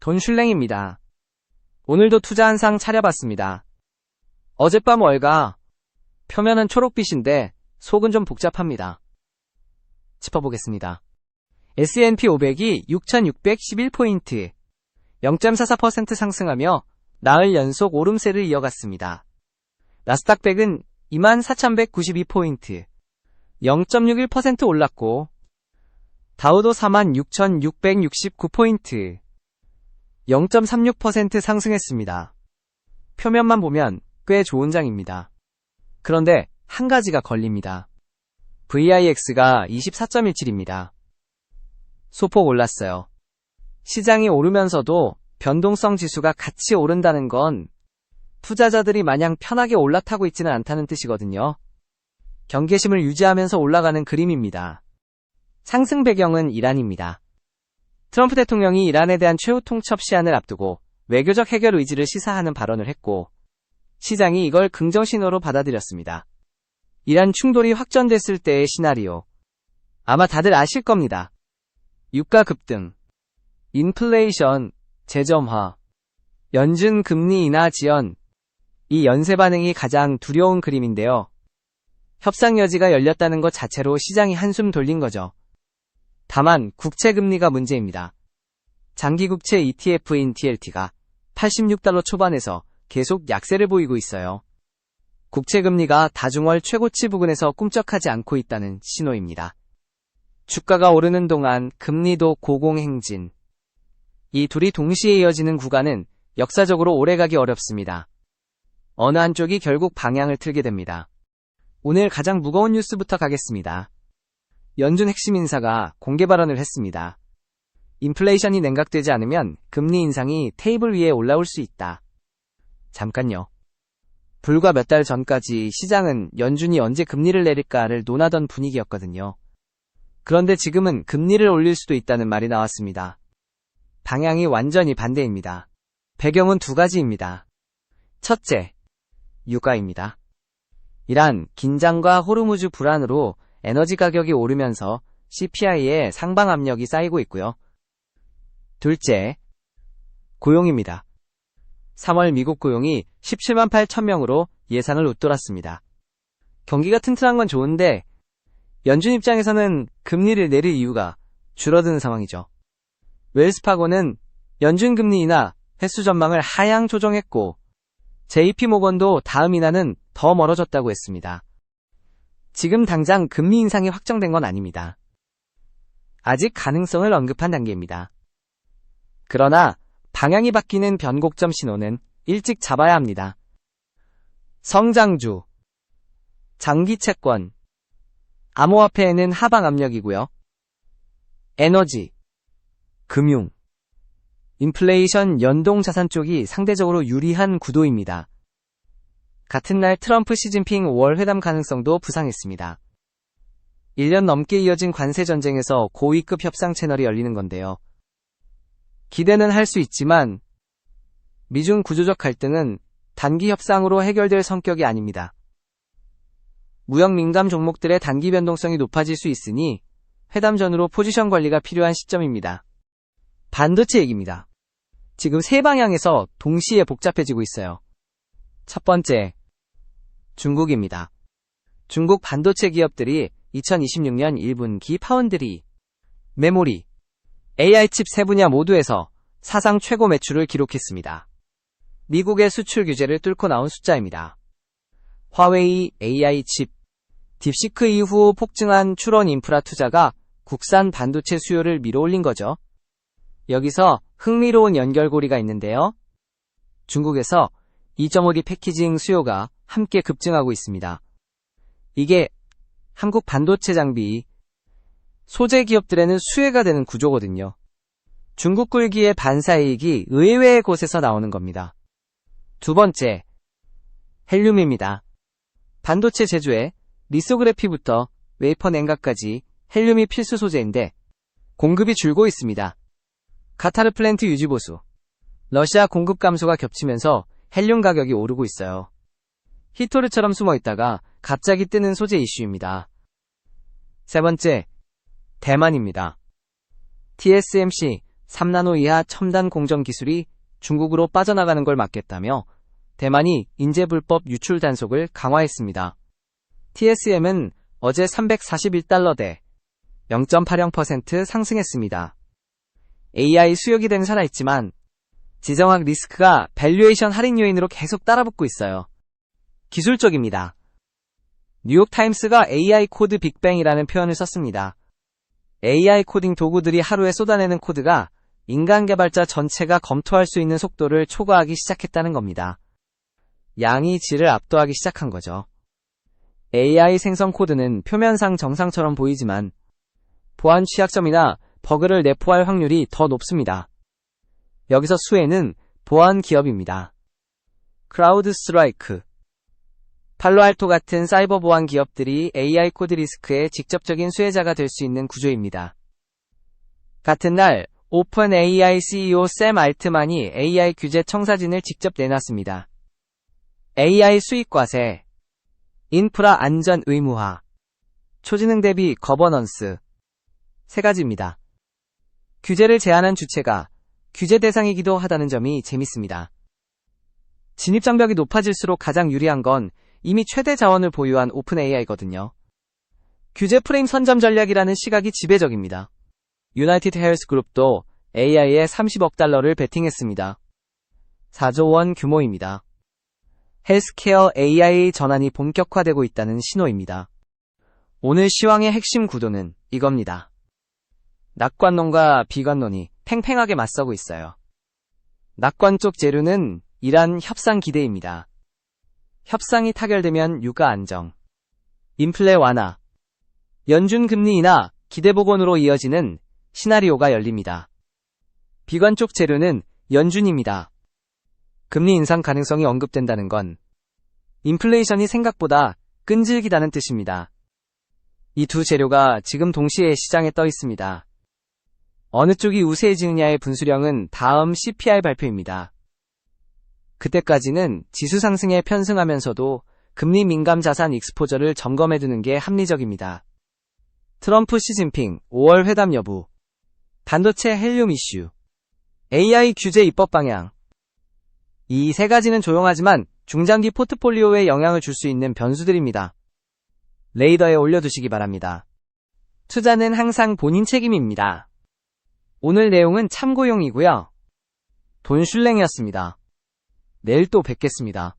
돈슐랭입니다. 오늘도 투자 한 상 차려봤습니다. 어젯밤 월가, 표면은 초록빛인데 속은 좀 복잡합니다. 짚어보겠습니다. S&P 500이 6,611포인트, 0.44% 상승하며 나흘 연속 오름세를 이어갔습니다. 나스닥 100은 24,192포인트, 0.61% 올랐고, 다우도 46,669포인트, 0.36% 상승했습니다. 표면만 보면 꽤 좋은 장입니다. 그런데 한 가지가 걸립니다. VIX가 24.17입니다. 소폭 올랐어요. 시장이 오르면서도 변동성 지수가 같이 오른다는 건 투자자들이 마냥 편하게 올라타고 있지는 않다는 뜻이거든요. 경계심을 유지하면서 올라가는 그림입니다. 상승 배경은 이란입니다. 트럼프 대통령이 이란에 대한 최후 통첩 시한을 앞두고 외교적 해결 의지를 시사하는 발언을 했고, 시장이 이걸 긍정 신호로 받아들였습니다. 이란 충돌이 확전됐을 때의 시나리오, 아마 다들 아실 겁니다. 유가 급등, 인플레이션, 재점화, 연준 금리 인하 지연, 이 연쇄 반응이 가장 두려운 그림인데요. 협상 여지가 열렸다는 것 자체로 시장이 한숨 돌린 거죠. 다만 국채 금리가 문제입니다. 장기 국채 ETF인 TLT가 86달러 초반에서 계속 약세를 보이고 있어요. 국채 금리가 다중월 최고치 부근에서 꿈쩍하지 않고 있다는 신호입니다. 주가가 오르는 동안 금리도 고공행진. 이 둘이 동시에 이어지는 구간은 역사적으로 오래가기 어렵습니다. 어느 한쪽이 결국 방향을 틀게 됩니다. 오늘 가장 무거운 뉴스부터 가겠습니다. 연준 핵심 인사가 공개 발언을 했습니다. 인플레이션이 냉각되지 않으면 금리 인상이 테이블 위에 올라올 수 있다. 잠깐요. 불과 몇 달 전까지 시장은 연준이 언제 금리를 내릴까를 논하던 분위기였거든요. 그런데 지금은 금리를 올릴 수도 있다는 말이 나왔습니다. 방향이 완전히 반대입니다. 배경은 두 가지입니다. 첫째, 유가입니다. 이란 긴장과 호르무즈 불안으로 에너지 가격이 오르면서 CPI에 상방 압력이 쌓이고 있고요. 둘째, 고용입니다. 3월 미국 고용이 17만 8천 명으로 예상을 웃돌았습니다. 경기가 튼튼한 건 좋은데 연준 입장에서는 금리를 내릴 이유가 줄어드는 상황이죠. 웰스파고는 연준 금리 인하 횟수 전망을 하향 조정했고, JP모건도 다음 인하는 더 멀어졌다고 했습니다. 지금 당장 금리 인상이 확정된 건 아닙니다. 아직 가능성을 언급한 단계입니다. 그러나 방향이 바뀌는 변곡점 신호는 일찍 잡아야 합니다. 성장주, 장기 채권, 암호화폐에는 하방 압력이고요. 에너지, 금융, 인플레이션 연동 자산 쪽이 상대적으로 유리한 구도입니다. 같은 날 트럼프 시진핑 5월 회담 가능성도 부상했습니다. 1년 넘게 이어진 관세 전쟁에서 고위급 협상 채널이 열리는 건데요. 기대는 할 수 있지만 미중 구조적 갈등은 단기 협상으로 해결될 성격이 아닙니다. 무역 민감 종목들의 단기 변동성이 높아질 수 있으니 회담 전후로 포지션 관리가 필요한 시점입니다. 반도체 얘기입니다. 지금 세 방향에서 동시에 복잡해지고 있어요. 첫 번째, 중국입니다. 중국 반도체 기업들이 2026년 1분기 파운드리, 메모리, AI 칩 세 분야 모두에서 사상 최고 매출을 기록했습니다. 미국의 수출 규제를 뚫고 나온 숫자입니다. 화웨이, AI 칩, 딥시크 이후 폭증한 출원 인프라 투자가 국산 반도체 수요를 밀어올린 거죠. 여기서 흥미로운 연결고리가 있는데요. 중국에서 2.5D 패키징 수요가 함께 급증하고 있습니다. 이게 한국 반도체 장비, 소재 기업들에는 수혜가 되는 구조거든요. 중국 굴기의 반사이익이 의외의 곳에서 나오는 겁니다. 두 번째, 헬륨입니다. 반도체 제조에 리소그래피부터 웨이퍼 냉각까지 헬륨이 필수 소재인데 공급이 줄고 있습니다. 카타르 플랜트 유지 보수, 러시아 공급 감소가 겹치면서 헬륨 가격이 오르고 있어요. 히토르처럼 숨어 있다가 갑자기 뜨는 소재 이슈입니다. 세 번째, 대만입니다. TSMC, 3나노 이하 첨단 공정 기술이 중국으로 빠져나가는 걸 막겠다며 대만이 인재 불법 유출 단속을 강화했습니다. TSM은 어제 341달러대 0.80% 상승했습니다. AI 수요 기대는 살아있지만 지정학 리스크가 밸류에이션 할인 요인으로 계속 따라붙고 있어요. 기술적입니다. 뉴욕타임스가 AI 코드 빅뱅이라는 표현을 썼습니다. AI 코딩 도구들이 하루에 쏟아내는 코드가 인간 개발자 전체가 검토할 수 있는 속도를 초과하기 시작했다는 겁니다. 양이 질을 압도하기 시작한 거죠. AI 생성 코드는 표면상 정상처럼 보이지만 보안 취약점이나 버그를 내포할 확률이 더 높습니다. 여기서 수혜는 보안 기업입니다. 크라우드 스트라이크, 팔로알토 같은 사이버 보안 기업들이 AI 코드 리스크의 직접적인 수혜자가 될 수 있는 구조입니다. 같은 날 오픈 AI CEO 샘 알트만이 AI 규제 청사진을 직접 내놨습니다. AI 수익 과세, 인프라 안전 의무화, 초지능 대비 거버넌스, 세 가지입니다. 규제를 제한한 주체가 규제 대상이기도 하다는 점이 재밌습니다. 진입장벽이 높아질수록 가장 유리한 건 이미 최대 자원을 보유한 오픈 AI거든요. 규제 프레임 선점 전략이라는 시각이 지배적입니다. 유나이티드 헬스 그룹도 AI에 30억 달러를 베팅했습니다. 4조 원 규모입니다. 헬스케어 AI 전환이 본격화되고 있다는 신호입니다. 오늘 시황의 핵심 구도는 이겁니다. 낙관론과 비관론이 팽팽하게 맞서고 있어요. 낙관 쪽 재료는 이란 협상 기대입니다. 협상이 타결되면 유가 안정, 인플레 완화, 연준 금리 인하, 기대 복원으로 이어지는 시나리오가 열립니다. 비관 쪽 재료는 연준입니다. 금리 인상 가능성이 언급된다는 건 인플레이션이 생각보다 끈질기다는 뜻입니다. 이 두 재료가 지금 동시에 시장에 떠 있습니다. 어느 쪽이 우세해지느냐의 분수령은 다음 CPI 발표입니다. 그때까지는 지수 상승에 편승하면서도 금리 민감 자산 익스포저를 점검해두는 게 합리적입니다. 트럼프 시진핑 5월 회담 여부, 반도체 헬륨 이슈, AI 규제 입법 방향. 이 세 가지는 조용하지만 중장기 포트폴리오에 영향을 줄 수 있는 변수들입니다. 레이더에 올려두시기 바랍니다. 투자는 항상 본인 책임입니다. 오늘 내용은 참고용이고요. 돈슐랭이었습니다. 내일 또 뵙겠습니다.